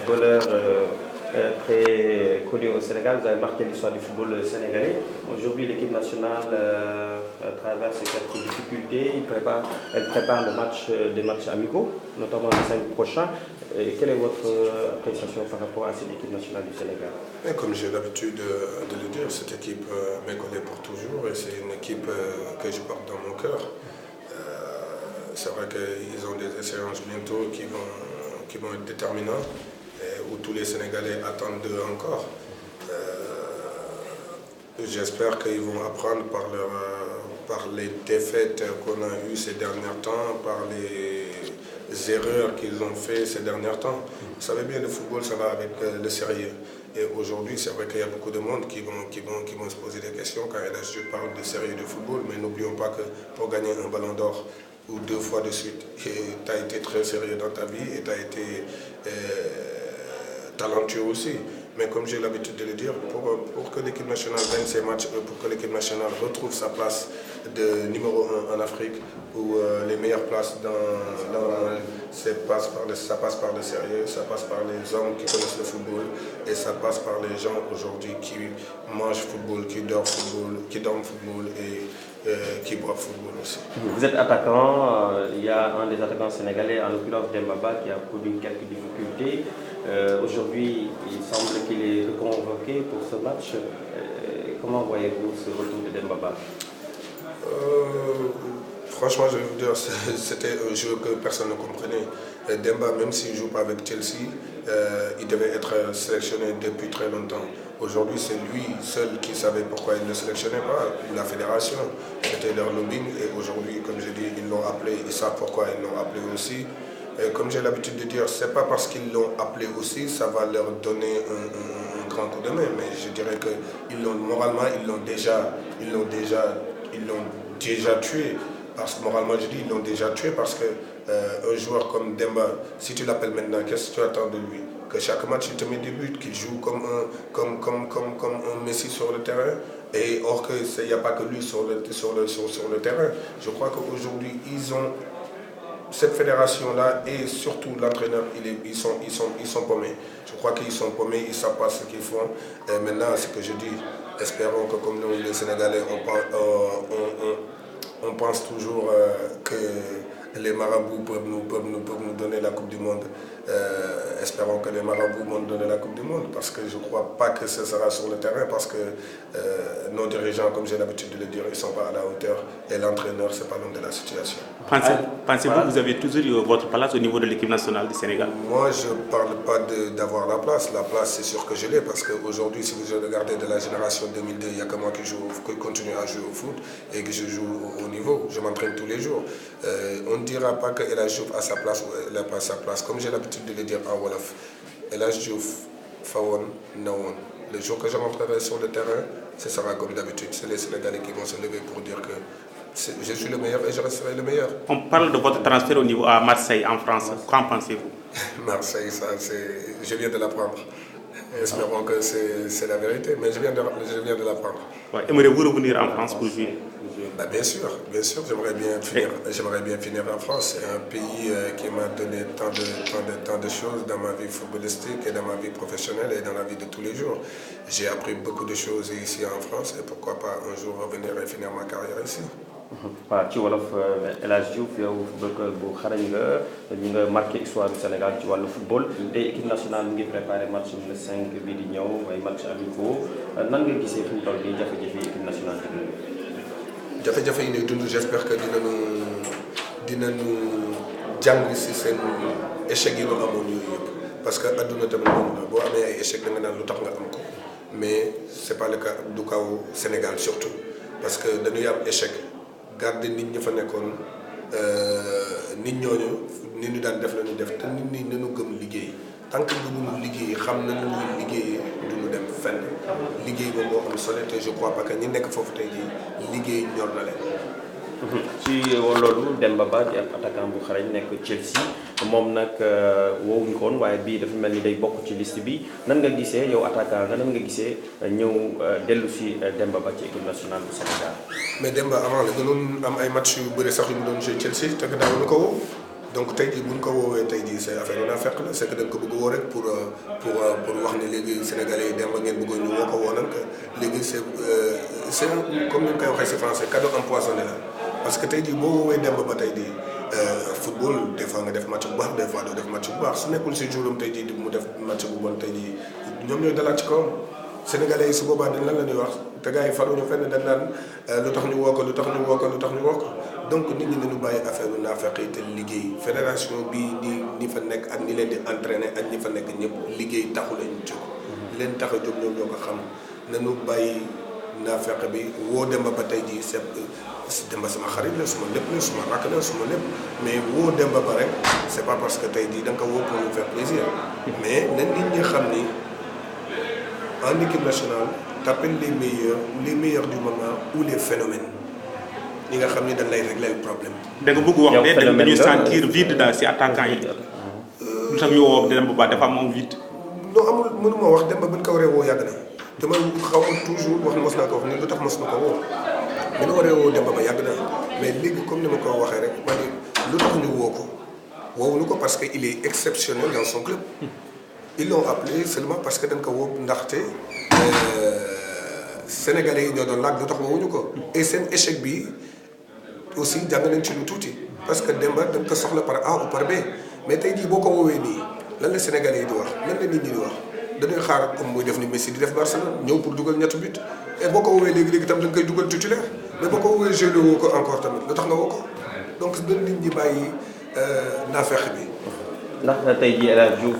footballeur très connu au Sénégal. Vous avez marqué l'histoire du football sénégalais. Aujourd'hui, l'équipe nationale traverse quelques difficultés. Elle prépare des matchs amicaux, notamment les 5 prochains. Quelle est votre appréciation par rapport à cette équipe nationale du Sénégal? Et comme j'ai l'habitude de le dire, cette équipe me connaît pour toujours et c'est une équipe que je porte dans mon cœur. C'est vrai qu'ils ont des échéances bientôt qui vont être déterminantes et où tous les Sénégalais attendent d'eux encore. J'espère qu'ils vont apprendre par les défaites qu'on a eues ces derniers temps, par les erreurs qu'ils ont fait ces derniers temps. Vous savez bien, le football, ça va avec le sérieux. Et aujourd'hui, c'est vrai qu'il y a beaucoup de monde qui vont se poser des questions quand je parle de sérieux de football, mais n'oublions pas que pour gagner un ballon d'or ou 2 fois de suite, tu as été très sérieux dans ta vie et tu as été talentueux aussi. Mais comme j'ai l'habitude de le dire, pour que l'équipe nationale gagne ses matchs, pour que l'équipe nationale retrouve sa place de numéro 1 en Afrique, où les meilleures places ça passe par le sérieux, ça passe par les hommes qui connaissent le football et ça passe par les gens aujourd'hui qui mangent football, qui dorment football et qui boivent football aussi. Vous êtes attaquant, il y a un des attaquants sénégalais, en l'occurrence Demba Ba, qui a connu quelques difficultés. Aujourd'hui, il semble qu'il est reconvoqué pour ce match. Comment voyez-vous ce retour de Demba Ba? Franchement, je vais vous dire, c'était un jeu que personne ne comprenait. Demba, même s'il ne joue pas avec Chelsea, il devait être sélectionné depuis très longtemps. Aujourd'hui, c'est lui seul qui savait pourquoi il ne sélectionnait pas la fédération. C'était leur lobbying et aujourd'hui, comme je dis, ils l'ont appelé, ils savent pourquoi ils l'ont appelé aussi. Et comme j'ai l'habitude de dire, ce n'est pas parce qu'ils l'ont appelé aussi, ça va leur donner un grand coup de main. Mais je dirais que moralement, ils l'ont déjà tué. Parce que moralement, je dis, ils l'ont déjà tué parce qu'un joueur comme Demba, si tu l'appelles maintenant, qu'est-ce que tu attends de lui? Que chaque match, il te met des buts, qu'il joue comme un Messi sur le terrain. Et or qu'il n'y a pas que lui sur le terrain. Je crois qu'aujourd'hui, ils ont cette fédération-là et surtout l'entraîneur, ils sont paumés. Je crois qu'ils sont paumés, ils ne savent pas ce qu'ils font. Et maintenant, ce que je dis, espérons que comme nous, les Sénégalais, on pense toujours que les marabouts peuvent nous donner la Coupe du Monde. Espérons que les marabouts vont nous donner la Coupe du Monde parce que je ne crois pas que ce sera sur le terrain parce que nos dirigeants, comme j'ai l'habitude de le dire, ils ne sont pas à la hauteur et l'entraîneur, c'est pas l'homme de la situation. Pensez-vous que vous avez toujours eu votre place au niveau de l'équipe nationale du Sénégal? Moi, je ne parle pas d'avoir la place. La place, c'est sûr que je l'ai parce qu'aujourd'hui, si vous regardez de la génération 2002, il n'y a que moi qui continue à jouer au foot et que je joue au haut niveau. Je m'entraîne tous les jours. On ne dira pas que El Hadji Diouf a sa place ou elle n'a pas sa place. Comme j'ai l'habitude de le dire en Wolof, El Hadji Diouf, Fawon, Nawon. Le jour que je rentrerai sur le terrain, ce sera comme d'habitude. C'est les Sénégalais qui vont se lever pour dire que je suis le meilleur et je resterai le meilleur. On parle de votre transfert au niveau à Marseille, en France. Qu'en pensez-vous? Marseille, je viens de l'apprendre. Espérons que c'est la vérité, mais je viens de l'apprendre. Ouais. Aimeriez-vous revenir en France pour jouer? Bien sûr, j'aimerais bien finir en France. C'est un pays qui m'a donné tant de choses dans ma vie footballistique et dans ma vie professionnelle et dans la vie de tous les jours. J'ai appris beaucoup de choses ici en France et pourquoi pas un jour revenir et finir ma carrière ici. waaw ci wolof El Hadji Diouf yow footballeur bu xarañ nga marqué histoire du Sénégal ci wàllu football te équipe nationale mu ngi préparé match le 5 bii di ñëw ay match amicaux nan nga gisee fi mu toll nii jafe-jafe équipe nationale bi. jafe-jafe yi ñuy dund j'espère que dinañu jàng si seen échec yi ñu amoon yooyu yëpp parce que adduna tamit moom la boo amee ay échec da nga naan lu tax nga am ko mais c'est pas le cas du kaw Sénégal surtout parce que dañuy am échec. garder nit ñi fa nekkoon nit ñooñu nit ñu daan def la ñu def te nit ñi nañu gëm liggéey tant que gëmuñu liggéey xam nañu ñuy liggéey duñu dem fenn liggéey boobu moo am solo te je crois pas que ñi nekk foofu tey jii liggéey ñor na leen. ci loolu Demba Ba di ab attaquant bu xarañ nekk Chelsea moom nag woowuñu ko woon waaye bii dafa mel ni day bokk ci liste bi nan nga gisee yow attaquant nga nan nga gisee ñëw dellu si Demba Ba ci équipe nationale bu Sénégal. mais Demba avant la gënoon am ay match yu bëri sax yu mu doon joué Chelsea te daawuñu ko woo donc tey jii buñ ko woowee tey jii c'est affaire naa fekk la c'est que da nga ko bëgg woo rek pour wax ne léegi sénégalais yi dem ba ngeen bëggoon ñu woo ko woonal que léegi c'est comme ni ñu koy waxee si français cadeau empoisonné la parce que tey jii boo woowee Demba Ba tey jii football des fois nga def match bu baax des fois doo def match bu baax su nekkul si jouram tey jii mu def match bu bon tey jii ñoom ñooy dalaat ci kawam sénégalais yi su boobaa dañ lan la ñuy wax te gars yi faruñu fenn dañ naan lu tax ñu woo ko lu tax ñu woo ko lu tax ñu woo ko donc nit ñi dañu bàyyi affaire u naafeq yi te liggéey fédération bi ñi fa nekk ak ñi leen di entraîner ak ñi fa nekk ñëpp liggéey taxu lañu jóg leen tax a jóg ñoom ñoo ko xam nañu bàyyi naafeq bi woo Demba Ba tey jii Demba sama xarit la suma lépp la suma rakk la suma lépp mais woo Demba Ba rek c'est pas parce que tey jii da nga ko woo pour nous faire plaisir mais na nit ñi xam ni en équipe nationale t'appelles les meilleurs du moment ou les phénomènes ñi nga xam ni dañ lay régler le problème. da nga bëgg wax ne dañuy sentir vide daal si attaquant yi. lu tax ñu woo Demba Ba dafa am vide. non amul mënuma wax Demba buñ ko waree woo yàgg na te man xaw ma toujours wax mos naa ko wax ni lu tax mos na ko woo bi ñu waree woo Demba Ba yàgg na mais léegi comme ni ma ko waxee rek ma ne lu tax ñu woo ko woowuñu ko parce que il est exceptionnel dans son club. Ils l'ont appelé seulement parce que dañ ko woo ndaxte sénégalais yi ñoo doon laaj lu tax woowuñu ko et seen échec bi aussi jàng nañ ci lu tuuti parce que Demba dañ ko soxla par A ou par B mais tey jii boo ko woowee nii lan la sénégalais yi di wax lan la nit ñi di wax dañuy xaar comme muy def ni Messi di def Barcelone ñëw pour dugal ñetti but et boo ko woowee léegi-léegi tam da nga koy dugal titulaire mais boo ko woowee jeu woo ko encore tamit lu tax nga woo ko donc dañ nit ñi bàyyi naafeq bi. ndax tey jii El Hadj Diouf